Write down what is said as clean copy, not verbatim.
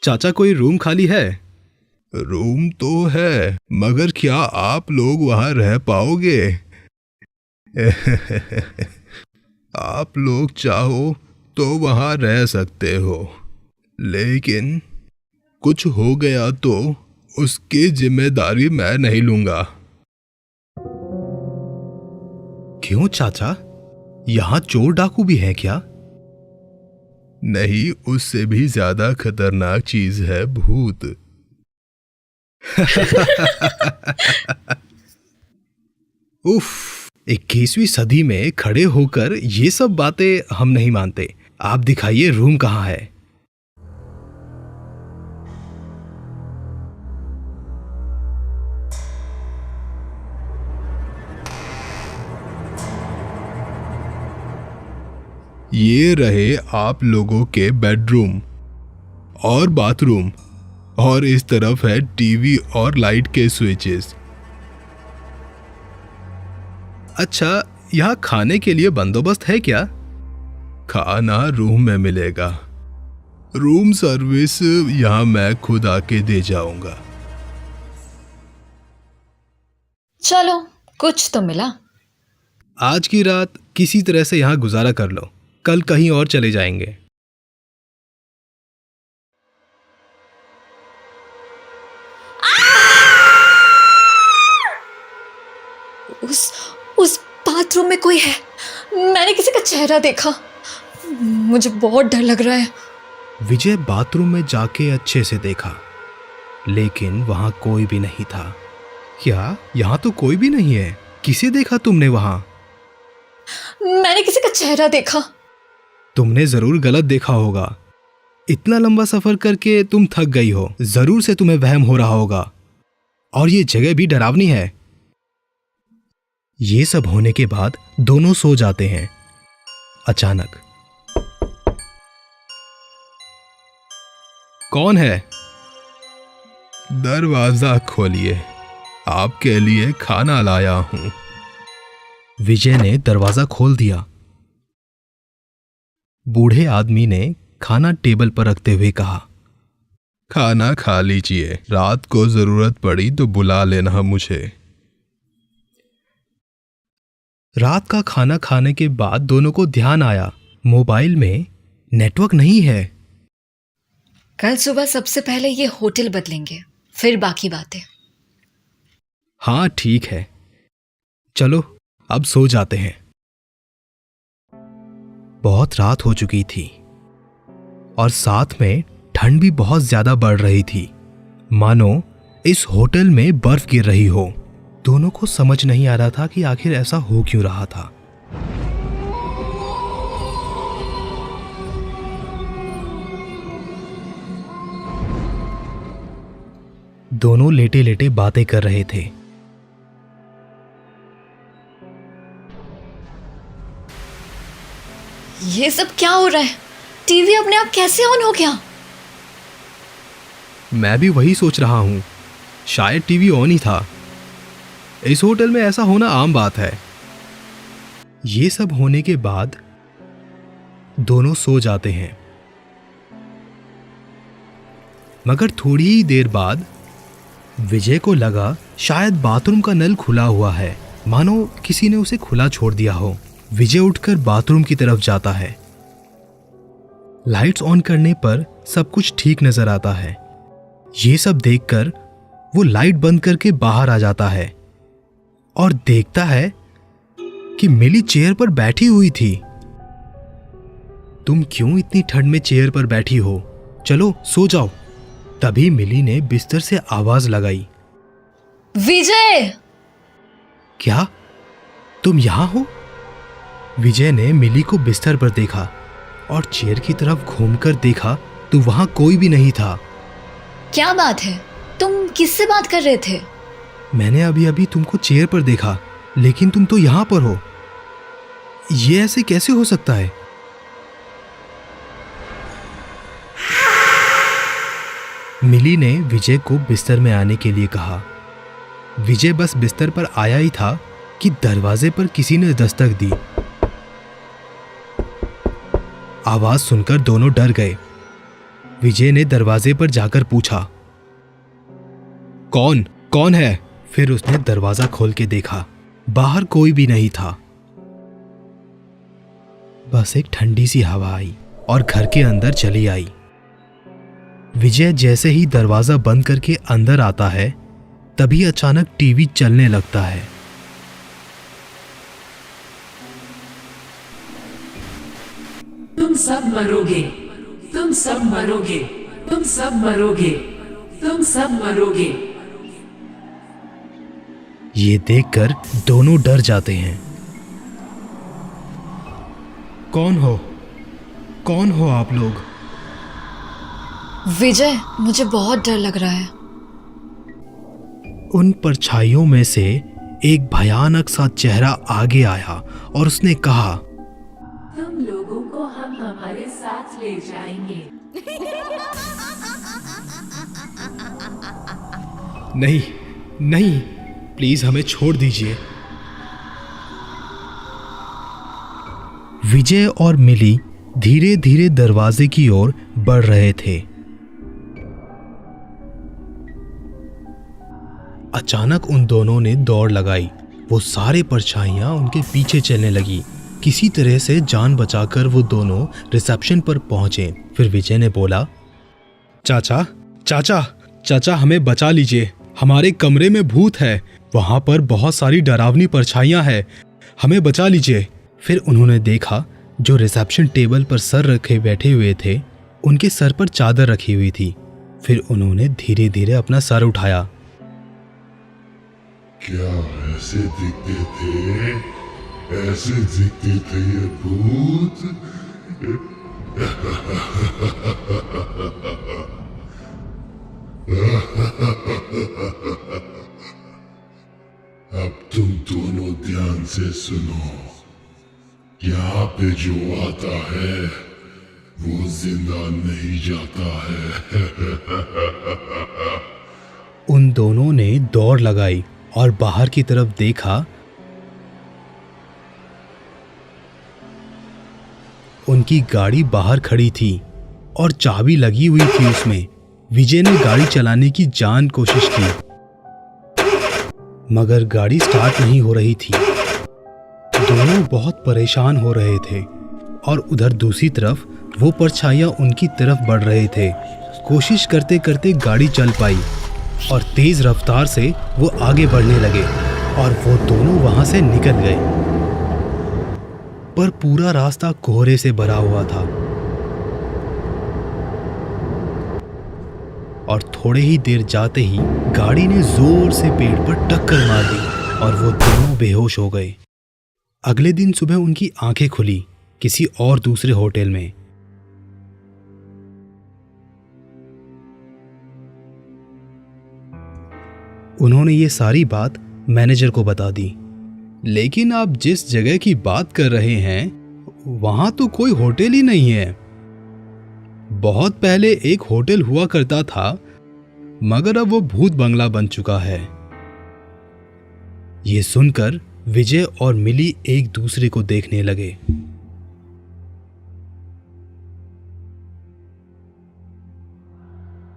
चाचा, कोई रूम खाली है? रूम तो है, मगर क्या आप लोग वहां रह पाओगे? आप लोग चाहो तो वहां रह सकते हो, लेकिन कुछ हो गया तो उसकी जिम्मेदारी मैं नहीं लूंगा। क्यों चाचा, यहाँ चोर डाकू भी है क्या? नहीं, उससे भी ज्यादा खतरनाक चीज है भूत। उफ, 21वीं सदी में खड़े होकर ये सब बातें हम नहीं मानते। आप दिखाइए रूम कहाँ है। ये रहे आप लोगों के बेडरूम और बाथरूम, और इस तरफ है टीवी और लाइट के स्विचेस। अच्छा, यहाँ खाने के लिए बंदोबस्त है क्या? खाना रूम में मिलेगा। रूम सर्विस यहाँ मैं खुद आके दे जाऊंगा। चलो, कुछ तो मिला। आज की रात किसी तरह से यहाँ गुजारा कर लो, कल कहीं और चले जाएंगे। उस बाथरूम में कोई है। मैंने किसी का चेहरा देखा। मुझे बहुत डर लग रहा है। विजय बाथरूम में जाके अच्छे से देखा, लेकिन वहां कोई भी नहीं था। क्या यहाँ तो कोई भी नहीं है? किसे देखा तुमने वहां? मैंने किसी का चेहरा देखा। तुमने जरूर गलत देखा होगा। इतना लंबा सफर करके तुम थक गई हो, जरूर से तुम्हें वहम हो रहा होगा। और ये जगह भी डरावनी है। ये सब होने के बाद दोनों सो जाते हैं। अचानक कौन है? दरवाजा खोलिए, आपके लिए खाना लाया हूं। विजय ने दरवाजा खोल दिया। बूढ़े आदमी ने खाना टेबल पर रखते हुए कहा, खाना खा लीजिए, रात को जरूरत पड़ी तो बुला लेना मुझे। रात का खाना खाने के बाद दोनों को ध्यान आया, मोबाइल में नेटवर्क नहीं है। कल सुबह सबसे पहले ये होटल बदलेंगे, फिर बाकी बातें। हाँ ठीक है, चलो अब सो जाते हैं। बहुत रात हो चुकी थी और साथ में ठंड भी बहुत ज्यादा बढ़ रही थी, मानो इस होटल में बर्फ गिर रही हो। दोनों को समझ नहीं आ रहा था कि आखिर ऐसा हो क्यों रहा था। दोनों लेटे लेटे बातें कर रहे थे। ये सब क्या हो रहा है? टीवी अपने आप कैसे ऑन हो गया? मैं भी वही सोच रहा हूं, शायद टीवी ऑन ही था। इस होटल में ऐसा होना आम बात है। ये सब होने के बाद दोनों सो जाते हैं, मगर थोड़ी ही देर बाद विजय को लगा शायद बाथरूम का नल खुला हुआ है, मानो किसी ने उसे खुला छोड़ दिया हो। विजय उठकर बाथरूम की तरफ जाता है। लाइट्स ऑन करने पर सब कुछ ठीक नजर आता है। ये सब देखकर वो लाइट बंद करके बाहर आ जाता है और देखता है कि मिली चेयर पर बैठी हुई थी। तुम क्यों इतनी ठंड में चेयर पर बैठी हो? चलो सो जाओ। तभी मिली ने बिस्तर से आवाज लगाई, विजय! क्या तुम यहां हो? विजय ने मिली को बिस्तर पर देखा और चेयर की तरफ घूमकर देखा तो वहां कोई भी नहीं था। क्या बात है? तुम किससे बात कर रहे थे? मैंने अभी अभी तुमको चेयर पर देखा, लेकिन तुम तो यहां पर हो। ये ऐसे कैसे हो सकता है? मिली ने विजय को बिस्तर में आने के लिए कहा। विजय बस बिस्तर पर आया ही था कि दरवाजे पर किसी ने दस्तक दी। आवाज सुनकर दोनों डर गए विजय ने दरवाजे पर जाकर पूछा, कौन कौन है? फिर उसने दरवाजा खोल के देखा, बाहर कोई भी नहीं था। बस एक ठंडी सी हवा आई और घर के अंदर चली आई। विजय जैसे ही दरवाजा बंद करके अंदर आता है, तभी अचानक टीवी चलने लगता है। तुम सब मरोगे, तुम सब मरोगे, तुम सब मरोगे, तुम सब मरोगे। ये देखकर दोनों डर जाते हैं। कौन हो? कौन हो आप लोग? विजय, मुझे बहुत डर लग रहा है। उन परछाइयों में से एक भयानक सा चेहरा आगे आया और उसने कहा, तुम लोगों को हम हमारे साथ ले जाएंगे। नहीं नहीं, प्लीज हमें छोड़ दीजिए। विजय और मिली धीरे धीरे दरवाजे की ओर बढ़ रहे थे। अचानक उन दोनों ने दौड़ लगाई। वो सारे परछाइयां उनके पीछे चलने लगी। किसी तरह से जान बचाकर वो दोनों रिसेप्शन पर पहुंचे। फिर विजय ने बोला, चाचा चाचा चाचा, हमें बचा लीजिए, हमारे कमरे में भूत है, वहां पर बहुत सारी डरावनी परछाइयां हैं, हमें बचा लीजिए। फिर उन्होंने देखा जो रिसेप्शन टेबल पर सर रखे बैठे हुए थे, उनके सर पर चादर रखी हुई थी। फिर उन्होंने धीरे धीरे अपना सर उठाया। क्या ऐसे दिखते थे? ऐसे दिखते थे ये भूत? अब तुम दोनों ध्यान से सुनो। यहाँ पे जो आता है वो जिंदा नहीं जाता है। उन दोनों ने दौड़ लगाई और बाहर की तरफ देखा। उनकी गाड़ी बाहर खड़ी थी और चाबी लगी हुई थी उसमें। विजय ने गाड़ी चलाने की जान कोशिश की, मगर गाड़ी स्टार्ट नहीं हो रही थी। दोनों बहुत परेशान हो रहे थे और उधर दूसरी तरफ वो परछाइयां उनकी तरफ बढ़ रहे थे। कोशिश करते करते गाड़ी चल पाई और तेज रफ्तार से वो आगे बढ़ने लगे और वो दोनों वहां से निकल गए। पर पूरा रास्ता कोहरे से भरा हुआ था और थोड़े ही देर जाते ही गाड़ी ने जोर से पेड़ पर टक्कर मार दी और वो दोनों बेहोश हो गए। अगले दिन सुबह उनकी आंखें खुली किसी और दूसरे होटल में। उन्होंने ये सारी बात मैनेजर को बता दी। लेकिन आप जिस जगह की बात कर रहे हैं वहां तो कोई होटल ही नहीं है। बहुत पहले एक होटल हुआ करता था, मगर अब वो भूत बंगला बन चुका है। ये सुनकर विजय और मिली एक दूसरे को देखने लगे।